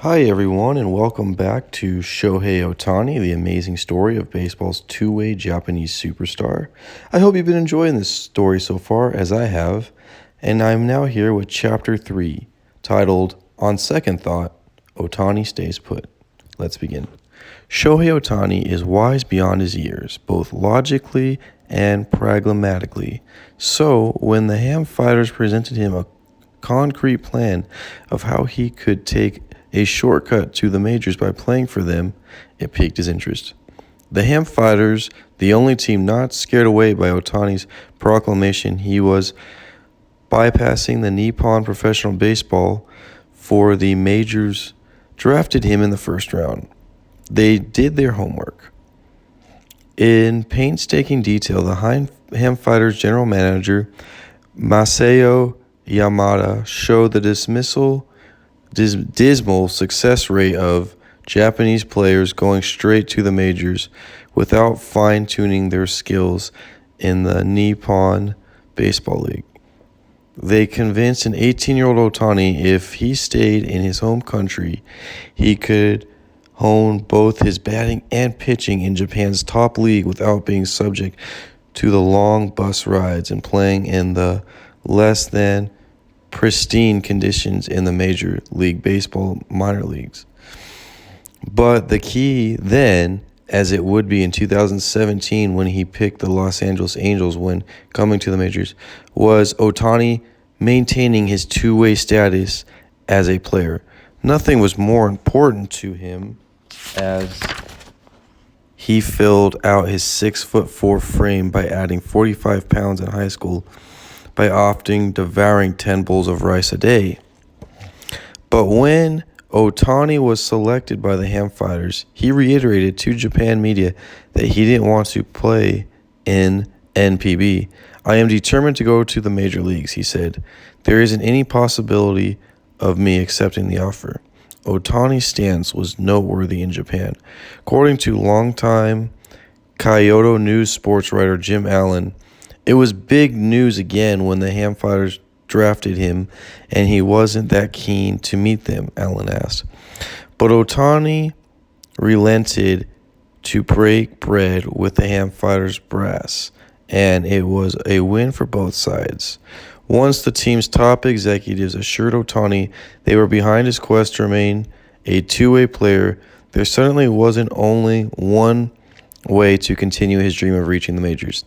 Hi, everyone, and welcome back to Shohei Ohtani, the amazing story of baseball's two-way Japanese superstar. I hope you've been enjoying this story so far, as I have, and I'm now here with Chapter 3, titled, On Second Thought, Ohtani Stays Put. Let's begin. Shohei Ohtani is wise beyond his years, both logically and pragmatically. So, when the Ham Fighters presented him a concrete plan of how he could take a shortcut to the majors by playing for them, it piqued his interest. The Ham Fighters, the only team not scared away by Ohtani's proclamation he was bypassing the Nippon Professional Baseball for the majors, drafted him in the first round. They did their homework. In painstaking detail, the Ham Fighters general manager, Masao Yamada, showed the dismal success rate of Japanese players going straight to the majors without fine-tuning their skills in the Nippon Baseball League. They convinced an 18-year-old Ohtani if he stayed in his home country, he could hone both his batting and pitching in Japan's top league without being subject to the long bus rides and playing in the less than pristine conditions in the Major League Baseball minor leagues. But the key then, as it would be in 2017 when he picked the Los Angeles Angels when coming to the majors, was Ohtani maintaining his two-way status as a player. Nothing was more important to him as he filled out his 6'4" frame by adding 45 pounds in high school by often devouring 10 bowls of rice a day. But when Ohtani was selected by the Ham Fighters, he reiterated to Japan media that he didn't want to play in NPB. "I am determined to go to the major leagues," he said. "There isn't any possibility of me accepting the offer." Ohtani's stance was noteworthy in Japan. According to longtime Kyoto News sports writer Jim Allen, it was big news again when the Ham Fighters drafted him, and he wasn't that keen to meet them, Allen asked. But Ohtani relented to break bread with the Ham Fighters brass, and it was a win for both sides. Once the team's top executives assured Ohtani they were behind his quest to remain a two-way player, there certainly wasn't only one way to continue his dream of reaching the majors.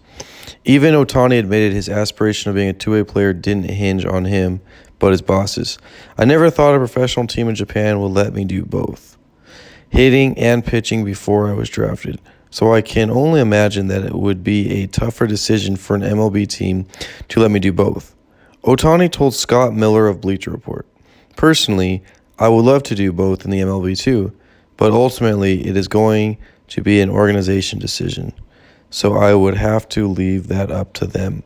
Even Ohtani admitted his aspiration of being a two-way player didn't hinge on him, but his bosses. "I never thought a professional team in Japan would let me do both, hitting and pitching, before I was drafted. So I can only imagine that it would be a tougher decision for an MLB team to let me do both." Ohtani told Scott Miller of Bleacher Report, "Personally, I would love to do both in the MLB too, but ultimately it is going to be an organization decision, so I would have to leave that up to them."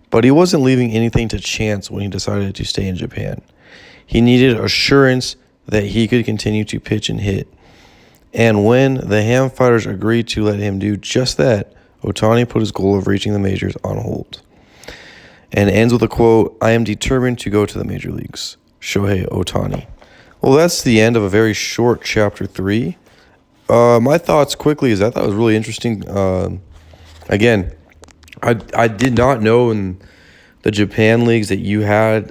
But he wasn't leaving anything to chance when he decided to stay in Japan. He needed assurance that he could continue to pitch and hit. And when the Ham Fighters agreed to let him do just that, Ohtani put his goal of reaching the majors on hold. And ends with a quote, "I am determined to go to the major leagues. Shohei Ohtani." Well, that's the end of a very short Chapter 3. My thoughts quickly is I thought it was really interesting. Again, I did not know in the Japan leagues that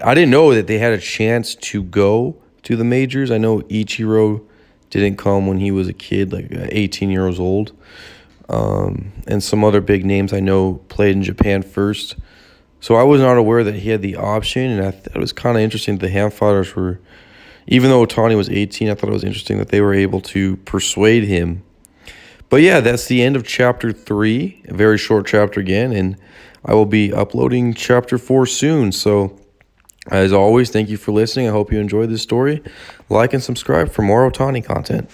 I didn't know that they had a chance to go to the majors. I know Ichiro didn't come when he was a kid, like 18 years old. And some other big names I know played in Japan first. So I was not aware that he had the option, and I thought it was kind of interesting that the Ham Fighters were, even though Ohtani was 18, I thought it was interesting that they were able to persuade him. But yeah, that's the end of Chapter 3, a very short chapter again, and I will be uploading Chapter 4 soon. So as always, thank you for listening. I hope you enjoyed this story. Like and subscribe for more Ohtani content.